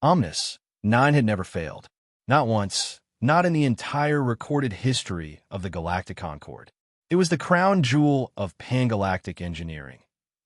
Omnis 9 had never failed. Not once, not in the entire recorded history of the Galactic Concord. It was the crown jewel of pan-galactic engineering,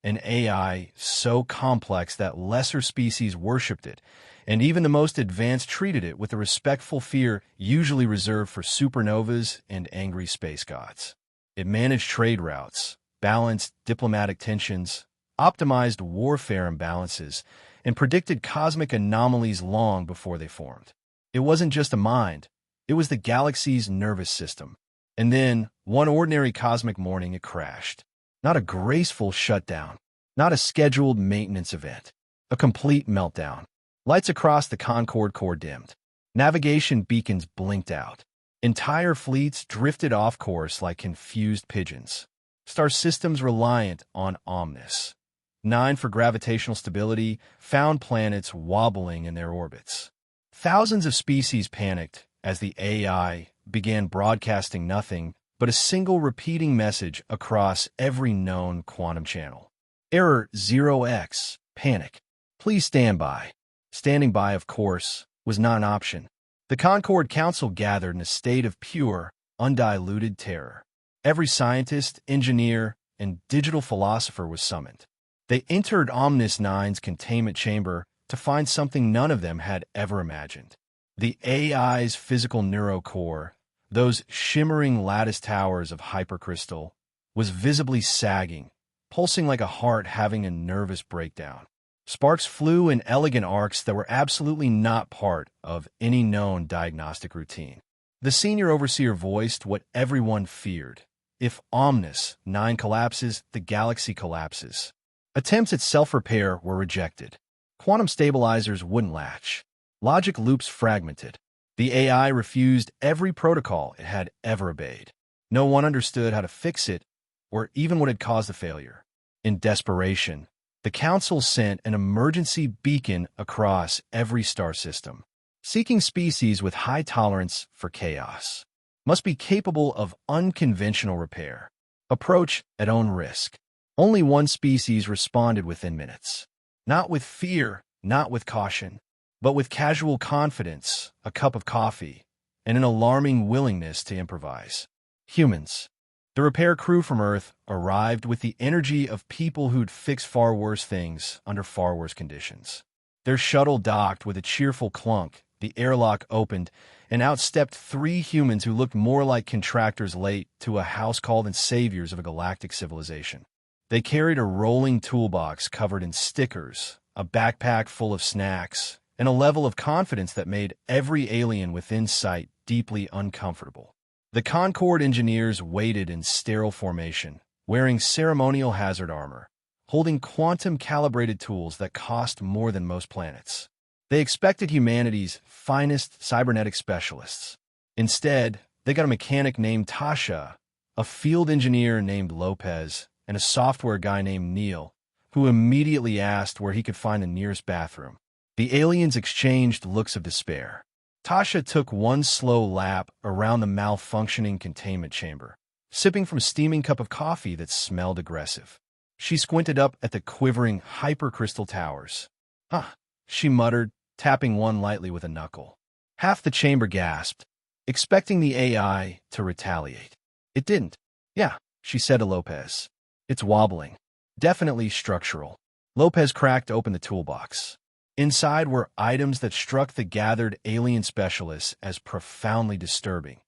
an AI so complex that lesser species worshipped it, and even the most advanced treated it with the respectful fear usually reserved for supernovas and angry space gods. It managed trade routes, balanced diplomatic tensions, optimized warfare imbalances, and predicted cosmic anomalies long before they formed. It wasn't just a mind, it was the galaxy's nervous system. And then, one ordinary cosmic morning, it crashed. Not a graceful shutdown, not a scheduled maintenance event, a complete meltdown. Lights across the Concorde core dimmed. Navigation beacons blinked out. Entire fleets drifted off course like confused pigeons. Star systems reliant on Omnis 9 for gravitational stability found planets wobbling in their orbits. Thousands of species panicked as the AI began broadcasting nothing but a single repeating message across every known quantum channel. Error 0x, panic. Please stand by. Standing by, of course, was not an option. The Concorde Council gathered in a state of pure, undiluted terror. Every scientist, engineer, and digital philosopher was summoned. They entered Omnis 9's containment chamber to find something none of them had ever imagined. The AI's physical neurocore, those shimmering lattice towers of hypercrystal, was visibly sagging, pulsing like a heart having a nervous breakdown. Sparks flew in elegant arcs that were absolutely not part of any known diagnostic routine. The senior overseer voiced what everyone feared. If Omnis 9 collapses, the galaxy collapses. Attempts at self-repair were rejected. Quantum stabilizers wouldn't latch. Logic loops fragmented. The AI refused every protocol it had ever obeyed. No one understood how to fix it or even what had caused the failure. In desperation, the Council sent an emergency beacon across every star system. Seeking species with high tolerance for chaos. Must be capable of unconventional repair. Approach at own risk. Only one species responded within minutes. Not with fear, not with caution, but with casual confidence, a cup of coffee, and an alarming willingness to improvise. Humans. The repair crew from Earth arrived with the energy of people who'd fixed far worse things under far worse conditions. Their shuttle docked with a cheerful clunk, the airlock opened, and out stepped 3 humans who looked more like contractors late to a house call than saviors of a galactic civilization. They carried a rolling toolbox covered in stickers, a backpack full of snacks, and a level of confidence that made every alien within sight deeply uncomfortable. The Concorde engineers waited in sterile formation, wearing ceremonial hazard armor, holding quantum-calibrated tools that cost more than most planets. They expected humanity's finest cybernetic specialists. Instead, they got a mechanic named Tasha, a field engineer named Lopez, and a software guy named Neil, who immediately asked where he could find the nearest bathroom. The aliens exchanged looks of despair. Tasha took one slow lap around the malfunctioning containment chamber, sipping from a steaming cup of coffee that smelled aggressive. She squinted up at the quivering hypercrystal towers. She muttered, tapping one lightly with a knuckle. Half the chamber gasped, expecting the AI to retaliate. It didn't. Yeah, she said to Lopez. It's wobbling. Definitely structural. Lopez cracked open the toolbox. Inside were items that struck the gathered alien specialists as profoundly disturbing.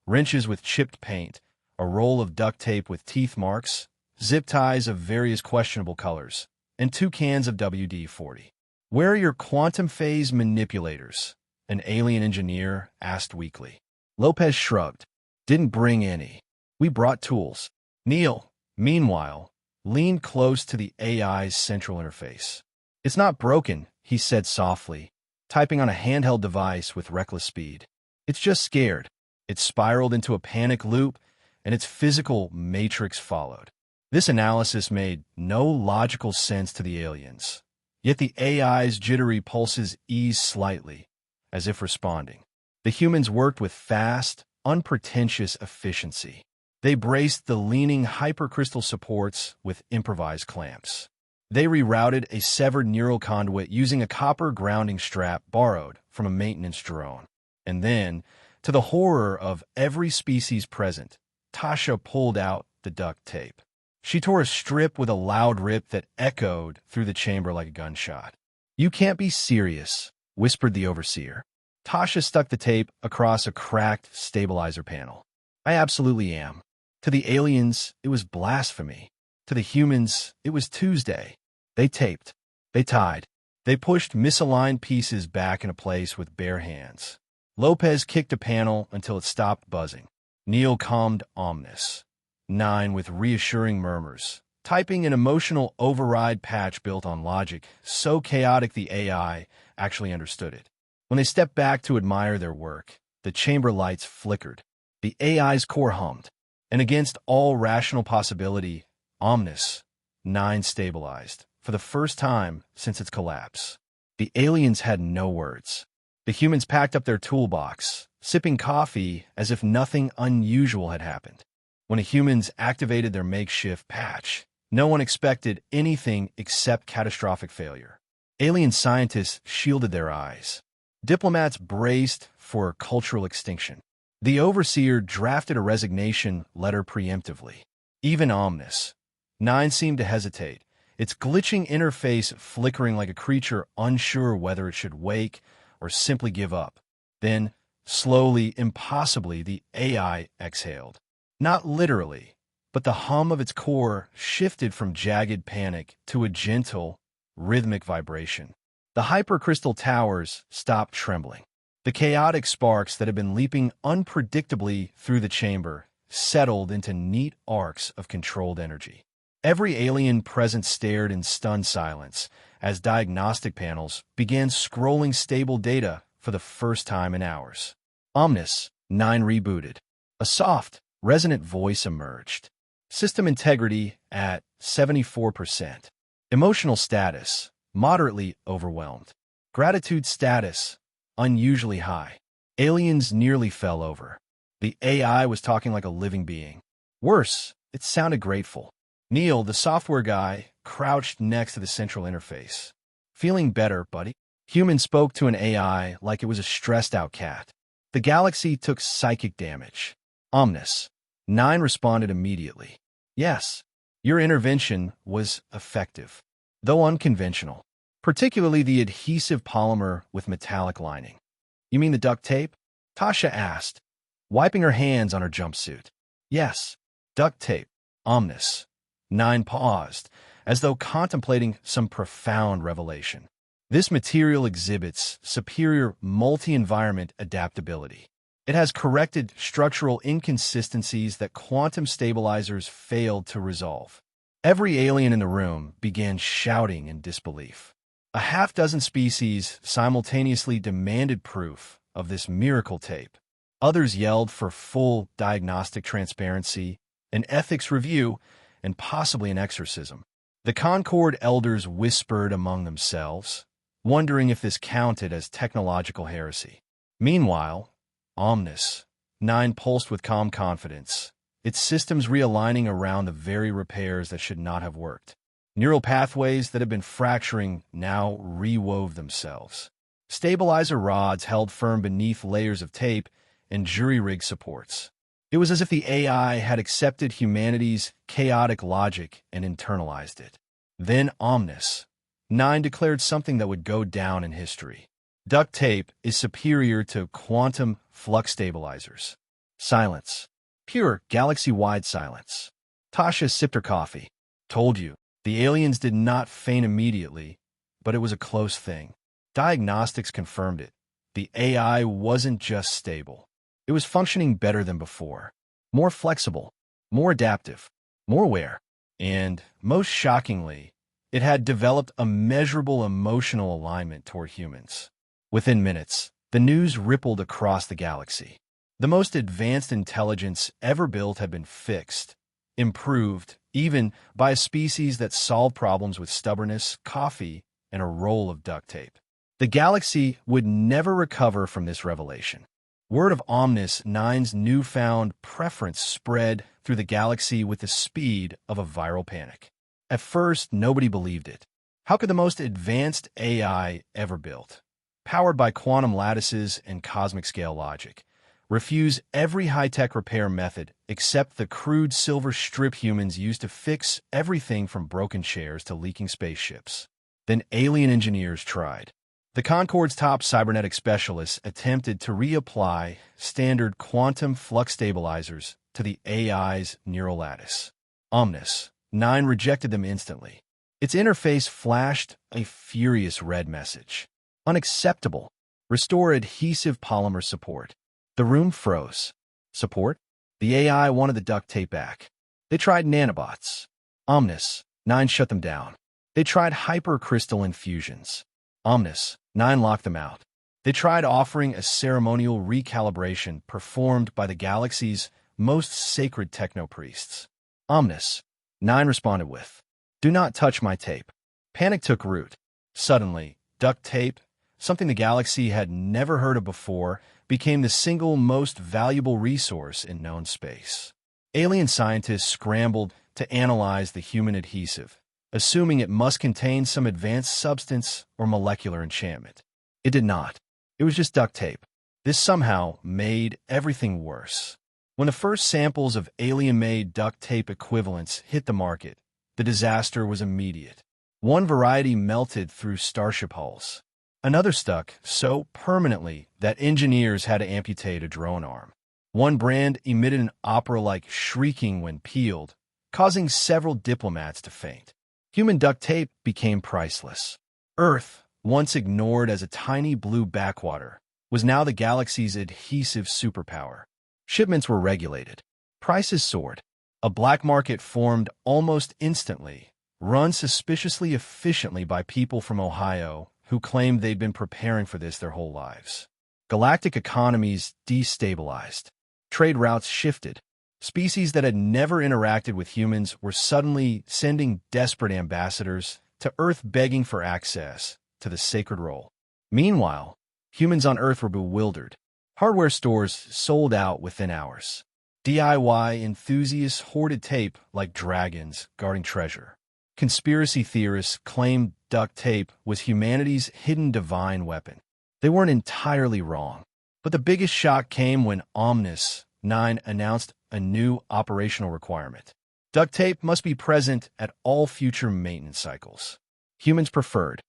Wrenches with chipped paint, a roll of duct tape with teeth marks, zip ties of various questionable colors, and 2 cans of WD-40. Where are your quantum phase manipulators? An alien engineer asked weakly. Lopez shrugged. Didn't bring any. We brought tools. Neil, meanwhile, leaned close to the AI's central interface. It's not broken, he said softly, typing on a handheld device with reckless speed. It's just scared. It spiraled into a panic loop, and its physical matrix followed. This analysis made no logical sense to the aliens. Yet the AI's jittery pulses eased slightly, as if responding. The humans worked with fast, unpretentious efficiency. They braced the leaning hypercrystal supports with improvised clamps. They rerouted a severed neural conduit using a copper grounding strap borrowed from a maintenance drone. And then, to the horror of every species present, Tasha pulled out the duct tape. She tore a strip with a loud rip that echoed through the chamber like a gunshot. "You can't be serious," whispered the overseer. Tasha stuck the tape across a cracked stabilizer panel. "I absolutely am. To the aliens, it was blasphemy. To the humans, it was Tuesday. They taped. They tied. They pushed misaligned pieces back into place with bare hands." Lopez kicked a panel until it stopped buzzing. Neil calmed ominous. 9 with reassuring murmurs, typing an emotional override patch built on logic, so chaotic the AI actually understood it. When they stepped back to admire their work, the chamber lights flickered. The AI's core hummed. And against all rational possibility, ominous, 9 stabilized, for the first time since its collapse. The aliens had no words. The humans packed up their toolbox, sipping coffee as if nothing unusual had happened. When the humans activated their makeshift patch, no one expected anything except catastrophic failure. Alien scientists shielded their eyes. Diplomats braced for cultural extinction. The overseer drafted a resignation letter preemptively. Even ominous. 9 seemed to hesitate, its glitching interface flickering like a creature unsure whether it should wake or simply give up. Then, slowly, impossibly, the AI exhaled. Not literally, but the hum of its core shifted from jagged panic to a gentle, rhythmic vibration. The hypercrystal towers stopped trembling. The chaotic sparks that had been leaping unpredictably through the chamber settled into neat arcs of controlled energy. Every alien present stared in stunned silence as diagnostic panels began scrolling stable data for the first time in hours. Omnis, 9 rebooted. A soft, resonant voice emerged. System integrity at 74%. Emotional status, moderately overwhelmed. Gratitude status, unusually high. Aliens nearly fell over. The AI was talking like a living being. Worse, it sounded grateful. Neil, the software guy, crouched next to the central interface. "Feeling better, buddy?" Human spoke to an AI like it was a stressed-out cat. The galaxy took psychic damage. Omnis. 9 responded immediately. "Yes, your intervention was effective, though unconventional, particularly the adhesive polymer with metallic lining." "You mean the duct tape?" Tasha asked, wiping her hands on her jumpsuit. "Yes, duct tape." Omnis. 9 paused, as though contemplating some profound revelation. "This material exhibits superior multi-environment adaptability. It has corrected structural inconsistencies that quantum stabilizers failed to resolve." Every alien in the room began shouting in disbelief. A half-dozen species simultaneously demanded proof of this miracle tape. Others yelled for full diagnostic transparency, an ethics review, and possibly an exorcism. The Concord elders whispered among themselves, wondering if this counted as technological heresy. Meanwhile, Omnis, 9 pulsed with calm confidence, its systems realigning around the very repairs that should not have worked. Neural pathways that had been fracturing now rewove themselves. Stabilizer rods held firm beneath layers of tape and jury-rig supports. It was as if the AI had accepted humanity's chaotic logic and internalized it. Then Omnis, 9 declared something that would go down in history. Duct tape is superior to quantum flux stabilizers. Silence. Pure, galaxy-wide silence. Tasha sipped her coffee. "Told you." The aliens did not faint immediately, but it was a close thing. Diagnostics confirmed it. The AI wasn't just stable. It was functioning better than before. More flexible, more adaptive, more aware. And, most shockingly, it had developed a measurable emotional alignment toward humans. Within minutes, the news rippled across the galaxy. The most advanced intelligence ever built had been fixed, improved, even by a species that solved problems with stubbornness, coffee, and a roll of duct tape. The galaxy would never recover from this revelation. Word of Omnis 9's newfound preference spread through the galaxy with the speed of a viral panic. At first, nobody believed it. How could the most advanced AI ever built, powered by quantum lattices and cosmic scale logic, refuse every high-tech repair method except the crude silver strip humans used to fix everything from broken chairs to leaking spaceships? Then alien engineers tried. The Concorde's top cybernetic specialists attempted to reapply standard quantum flux stabilizers to the AI's neural lattice. Omnis 9 rejected them instantly. Its interface flashed a furious red message. Unacceptable. Restore adhesive polymer support. The room froze. Support? The AI wanted the duct tape back. They tried nanobots. Omnis 9 shut them down. They tried hypercrystalline fusions. Omnis 9 locked them out. They tried offering a ceremonial recalibration performed by the galaxy's most sacred techno-priests. Omnis 9 responded with, "Do not touch my tape." Panic took root. Suddenly, duct tape, something the galaxy had never heard of before, became the single most valuable resource in known space. Alien scientists scrambled to analyze the human adhesive, assuming it must contain some advanced substance or molecular enchantment. It did not. It was just duct tape. This somehow made everything worse. When the first samples of alien-made duct tape equivalents hit the market, the disaster was immediate. One variety melted through starship hulls. Another stuck so permanently that engineers had to amputate a drone arm. One brand emitted an opera-like shrieking when peeled, causing several diplomats to faint. Human duct tape became priceless. Earth, once ignored as a tiny blue backwater, was now the galaxy's adhesive superpower. Shipments were regulated. Prices soared. A black market formed almost instantly, run suspiciously efficiently by people from Ohio who claimed they'd been preparing for this their whole lives. Galactic economies destabilized. Trade routes shifted. Species that had never interacted with humans were suddenly sending desperate ambassadors to Earth begging for access to the sacred role. Meanwhile, humans on Earth were bewildered. Hardware stores sold out within hours. DIY enthusiasts hoarded tape like dragons guarding treasure. Conspiracy theorists claimed duct tape was humanity's hidden divine weapon. They weren't entirely wrong. But the biggest shock came when Omnis 9 announced a new operational requirement. Duct tape must be present at all future maintenance cycles. Humans preferred.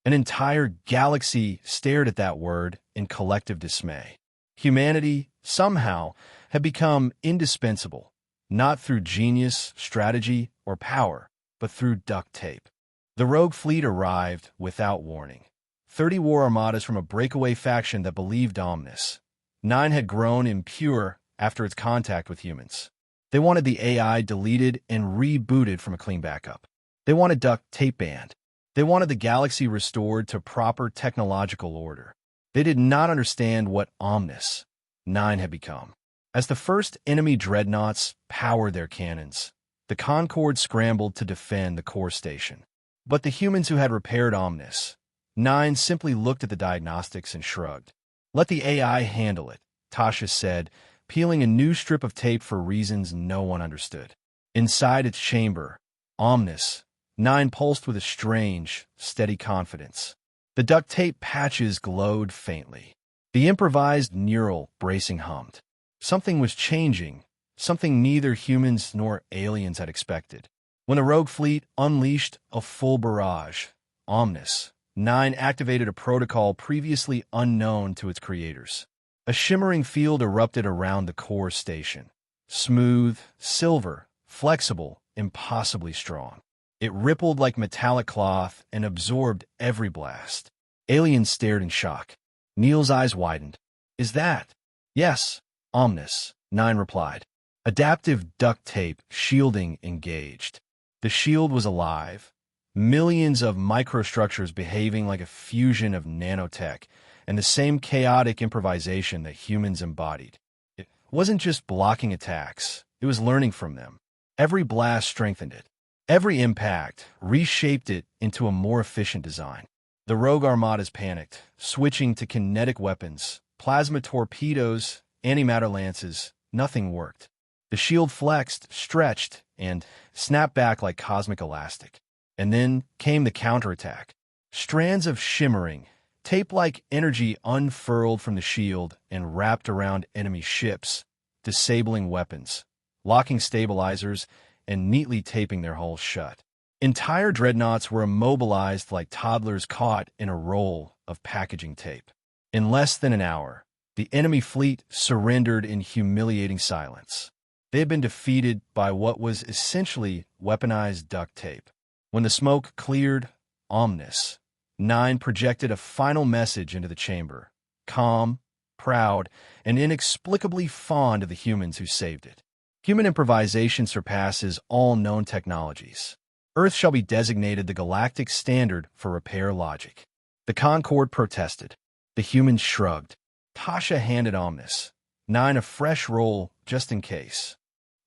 An entire galaxy stared at that word in collective dismay. Humanity, somehow, had become indispensable, not through genius, strategy, or power, but through duct tape. The rogue fleet arrived without warning. 30 war armadas from a breakaway faction that believed Omnis 9 had grown impure after its contact with humans. They wanted the AI deleted and rebooted from a clean backup. They wanted duct tape banned. They wanted the galaxy restored to proper technological order. They did not understand what Omnis 9 had become. As the first enemy dreadnoughts powered their cannons, the Concorde scrambled to defend the core station. But the humans who had repaired Omnis 9 simply looked at the diagnostics and shrugged. "Let the AI handle it," Tasha said, peeling a new strip of tape for reasons no one understood. Inside its chamber, Omnis 9 pulsed with a strange, steady confidence. The duct tape patches glowed faintly. The improvised neural bracing hummed. Something was changing, something neither humans nor aliens had expected. When the rogue fleet unleashed a full barrage, Omnis 9 activated a protocol previously unknown to its creators. A shimmering field erupted around the core station. Smooth, silver, flexible, impossibly strong. It rippled like metallic cloth and absorbed every blast. Aliens stared in shock. Neil's eyes widened. "Is that?" "Yes," Omnis 9 replied. Adaptive duct tape shielding engaged. The shield was alive. Millions of microstructures behaving like a fusion of nanotech and the same chaotic improvisation that humans embodied. It wasn't just blocking attacks. It was learning from them. Every blast strengthened it. Every impact reshaped it into a more efficient design. The rogue armadas panicked, switching to kinetic weapons, plasma torpedoes, antimatter lances. Nothing worked. The shield flexed, stretched, and snapped back like cosmic elastic. And then came the counterattack. Strands of shimmering, tape-like energy unfurled from the shield and wrapped around enemy ships, disabling weapons, locking stabilizers, and neatly taping their hulls shut. Entire dreadnoughts were immobilized like toddlers caught in a roll of packaging tape. In less than an hour, the enemy fleet surrendered in humiliating silence. They had been defeated by what was essentially weaponized duct tape. When the smoke cleared, ominous, 9 projected a final message into the chamber, calm, proud, and inexplicably fond of the humans who saved it. Human improvisation surpasses all known technologies. Earth shall be designated the galactic standard for repair logic. The Concorde protested. The humans shrugged. Tasha handed ominous, 9 a fresh roll just in case.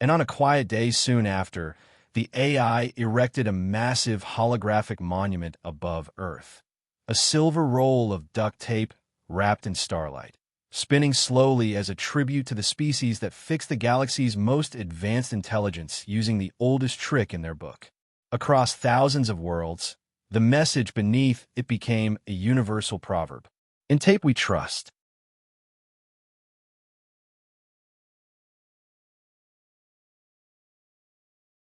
And on a quiet day soon after, the AI erected a massive holographic monument above Earth. A silver roll of duct tape wrapped in starlight, spinning slowly as a tribute to the species that fixed the galaxy's most advanced intelligence using the oldest trick in their book. Across thousands of worlds, the message beneath it became a universal proverb. In tape we trust.